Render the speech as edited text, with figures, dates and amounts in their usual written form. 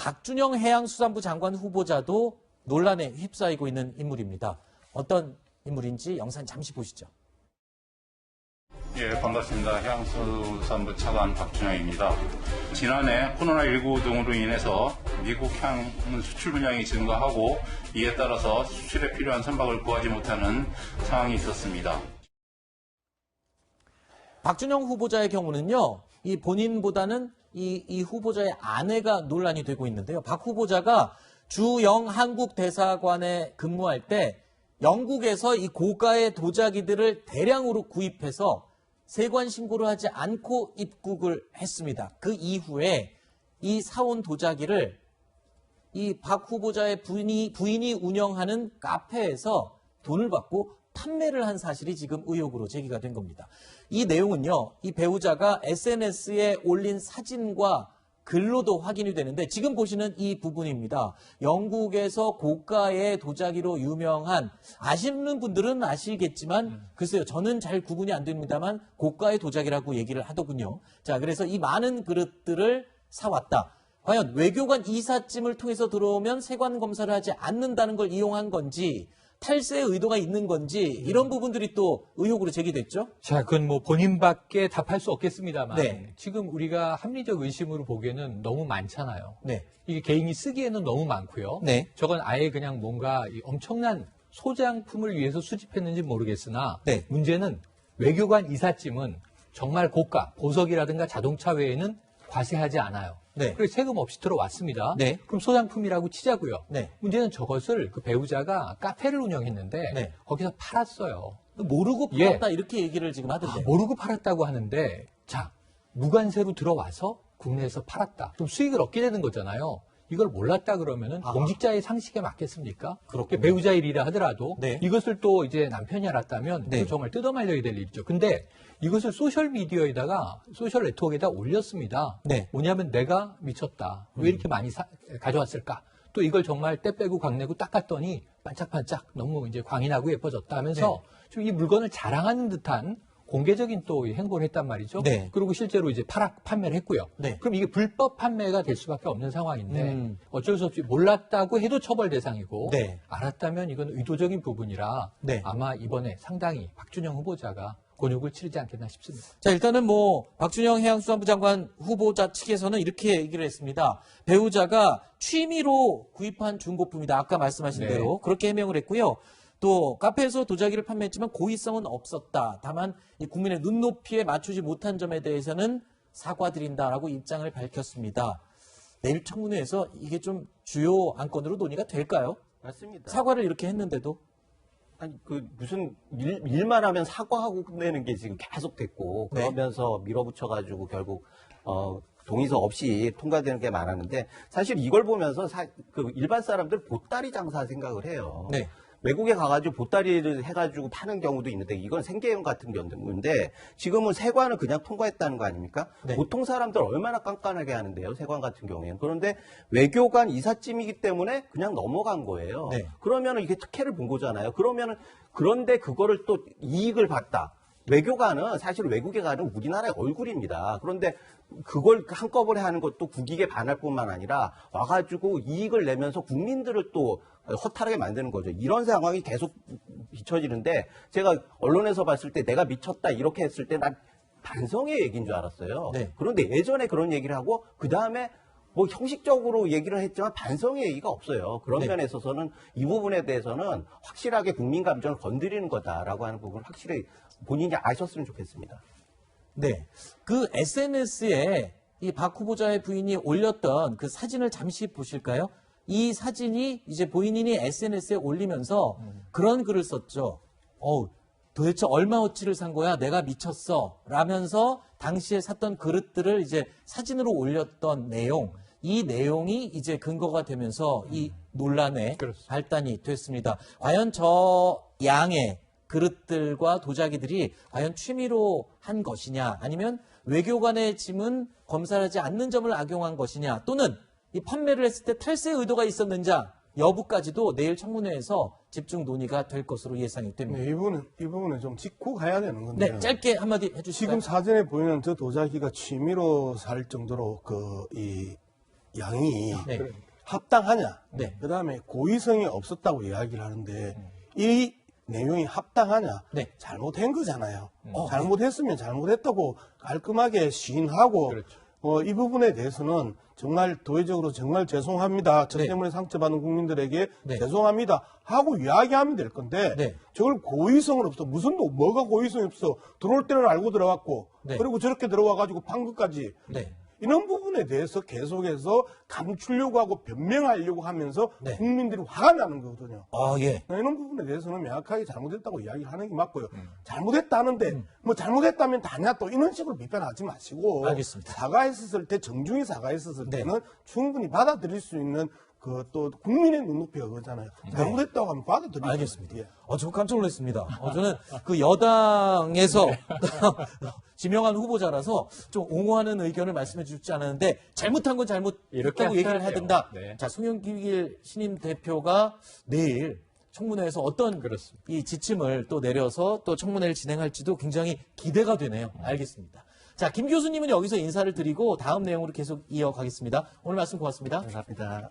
박준영 해양수산부 장관 후보자도 논란에 휩싸이고 있는 인물입니다. 어떤 인물인지 영상 잠시 보시죠. 예, 반갑습니다. 해양수산부 차관 박준영입니다. 지난해 코로나19 등으로 인해서 미국 향 수출 분량이 증가하고 이에 따라서 수출에 필요한 선박을 구하지 못하는 상황이 있었습니다. 박준영 후보자의 경우는요, 이 본인보다는 이 후보자의 아내가 논란이 되고 있는데요. 박 후보자가 주영 한국 대사관에 근무할 때 영국에서 이 고가의 도자기들을 대량으로 구입해서 세관 신고를 하지 않고 입국을 했습니다. 그 이후에 이 사온 도자기를 이 박 후보자의 부인이 운영하는 카페에서 돈을 받고 판매를 한 사실이 지금 의혹으로 제기가 된 겁니다. 이 내용은요, 이 배우자가 SNS에 올린 사진과 글로도 확인이 되는데 지금 보시는 이 부분입니다. 영국에서 고가의 도자기로 유명한, 아시는 분들은 아시겠지만 글쎄요, 저는 잘 구분이 안 됩니다만 고가의 도자기라고 얘기를 하더군요. 자, 그래서 이 많은 그릇들을 사왔다. 과연 외교관 이삿짐을 통해서 들어오면 세관 검사를 하지 않는다는 걸 이용한 건지, 탈세의 의도가 있는 건지, 이런 부분들이 또 의혹으로 제기됐죠. 자, 그건 뭐 본인밖에 답할 수 없겠습니다만 네. 지금 우리가 합리적 의심으로 보기에는 너무 많잖아요. 네. 이게 개인이 쓰기에는 너무 많고요. 네. 저건 아예 그냥 뭔가 이 엄청난 소장품을 위해서 수집했는지 모르겠으나 네. 문제는 외교관 이삿짐은 정말 고가, 보석이라든가 자동차 외에는 과세하지 않아요. 네. 그래서 세금 없이 들어왔습니다. 네. 그럼 소장품이라고 치자고요. 네. 문제는 저것을 그 배우자가 카페를 운영했는데 네. 거기서 팔았어요. 모르고 팔았다 이렇게 얘기를 지금 하던데. 모르고 팔았다고 하는데, 자, 무관세로 들어와서 국내에서 팔았다. 그럼 수익을 얻게 되는 거잖아요. 이걸 몰랐다 그러면은 공직자의 상식에 맞겠습니까? 그렇군요. 배우자 일이라 하더라도 네. 이것을 또 이제 남편이 알았다면 네. 그건 정말 뜯어말려야 될 일이죠. 근데 이것을 소셜 미디어에다가, 소셜 네트워크에다 올렸습니다. 네. 뭐냐면 내가 미쳤다. 왜 이렇게 많이 가져왔을까? 또 이걸 정말 때 빼고 광내고 닦았더니 반짝반짝 너무 이제 광이 나고 예뻐졌다 하면서 좀 이 물건을 자랑하는 듯한 공개적인 또 행보를 했단 말이죠. 네. 그리고 실제로 이제 판매를 했고요. 네. 그럼 이게 불법 판매가 될 수밖에 없는 상황인데 어쩔 수 없이 몰랐다고 해도 처벌 대상이고 네. 알았다면 이건 의도적인 부분이라 네. 아마 이번에 상당히 박준영 후보자가 곤욕을 치르지 않겠나 싶습니다. 자, 일단은 뭐 박준영 해양수산부 장관 후보자 측에서는 이렇게 얘기를 했습니다. 배우자가 취미로 구입한 중고품이다. 아까 말씀하신 네. 대로 그렇게 해명을 했고요. 또 카페에서 도자기를 판매했지만 고의성은 없었다. 다만 이 국민의 눈높이에 맞추지 못한 점에 대해서는 사과드린다라고 입장을 밝혔습니다. 내일 청문회에서 이게 좀 주요 안건으로 논의가 될까요? 맞습니다. 사과를 이렇게 했는데도. 아니, 무슨 일만 하면 사과하고 끝내는 게 지금 계속 됐고, 네. 그러면서 밀어붙여가지고 결국, 동의서 없이 통과되는 게 많았는데, 사실 이걸 보면서 일반 사람들 보따리 장사 생각을 해요. 네. 외국에 가가지고 보따리를 해가지고 파는 경우도 있는데, 이건 생계형 같은 경우인데, 지금은 세관을 그냥 통과했다는 거 아닙니까? 네. 보통 사람들 얼마나 깐깐하게 하는데요, 세관 같은 경우에는. 그런데 외교관 이삿짐이기 때문에 그냥 넘어간 거예요. 네. 그러면 이게 특혜를 본 거잖아요. 그런데 그거를 또 이익을 봤다. 외교관은 사실 외국에 가는 우리나라의 얼굴입니다. 그런데 그걸 한꺼번에 하는 것도 국익에 반할 뿐만 아니라 와가지고 이익을 내면서 국민들을 또 허탈하게 만드는 거죠. 이런 상황이 계속 비춰지는데 제가 언론에서 봤을 때 내가 미쳤다 이렇게 했을 때 난 반성의 얘기인 줄 알았어요. 네. 그런데 예전에 그런 얘기를 하고 그 다음에 뭐 형식적으로 얘기를 했지만 반성의 얘기가 없어요. 그런 네. 면에 있어서는 이 부분에 대해서는 확실하게 국민 감정을 건드리는 거다라고 하는 부분을 확실히 본인이 아셨으면 좋겠습니다. 네. 그 SNS에 이 박 후보자의 부인이 올렸던 그 사진을 잠시 보실까요? 이 사진이 이제 본인이 SNS에 올리면서 그런 글을 썼죠. 도대체 얼마어치를 산 거야? 내가 미쳤어. 라면서 당시에 샀던 그릇들을 이제 사진으로 올렸던 내용. 이 내용이 이제 근거가 되면서 이 논란의 그렇습니다. 발단이 됐습니다. 과연 저 양의 그릇들과 도자기들이 과연 취미로 한 것이냐, 아니면 외교관의 짐은 검사하지 않는 점을 악용한 것이냐, 또는 이 판매를 했을 때 탈세 의도가 있었는지 여부까지도 내일 청문회에서 집중 논의가 될 것으로 예상이 됩니다. 네, 이 부분은 좀 짚고 가야 되는 건데. 네, 짧게 한마디 해주실까요? 지금 사진에 보이는 저 도자기가 취미로 살 정도로 양이 네. 합당하냐, 네. 그다음에 고의성이 없었다고 이야기를 하는데 이 내용이 합당하냐, 네. 잘못한 거잖아요. 네. 잘못했으면 잘못했다고 깔끔하게 시인하고 그렇죠. 이 부분에 대해서는 정말 도의적으로 정말 죄송합니다. 저 네. 때문에 상처받은 국민들에게 네. 죄송합니다 하고 이야기하면 될 건데 네. 저걸 고의성은 없어. 무슨 뭐가 고의성이 없어. 들어올 때는 알고 들어왔고 네. 그리고 저렇게 들어와가지고 방금까지 네. 이런 부분에 대해서 계속해서 감추려고 하고 변명하려고 하면서 네. 국민들이 화가 나는 거거든요. 아, 예. 이런 부분에 대해서는 명확하게 잘못했다고 이야기를 하는 게 맞고요. 잘못했다는데 뭐 잘못했다면 다냐 또 이런 식으로 비판하지 마시고 알겠습니다. 사과했었을 때 정중히 사과했었을 네. 때는 충분히 받아들일 수 있는 그 또 국민의 눈높이가 그거잖아요. 잘못했다고 하면 받아들이죠. 알겠습니다. 예. 저 깜짝 놀랐습니다. 저는 그 여당에서 지명한 후보자라서 좀 옹호하는 의견을 말씀해 주지 않았는데 잘못한 건 이렇게 잘못했다고 얘기를 하셔야 해야 돼요. 된다. 네. 자, 송영길 신임 대표가 내일 청문회에서 어떤 그렇습니다. 이 지침을 또 내려서 또 청문회를 진행할지도 굉장히 기대가 되네요. 알겠습니다. 자, 김 교수님은 여기서 인사를 드리고 다음 내용으로 계속 이어가겠습니다. 오늘 말씀 고맙습니다. 감사합니다.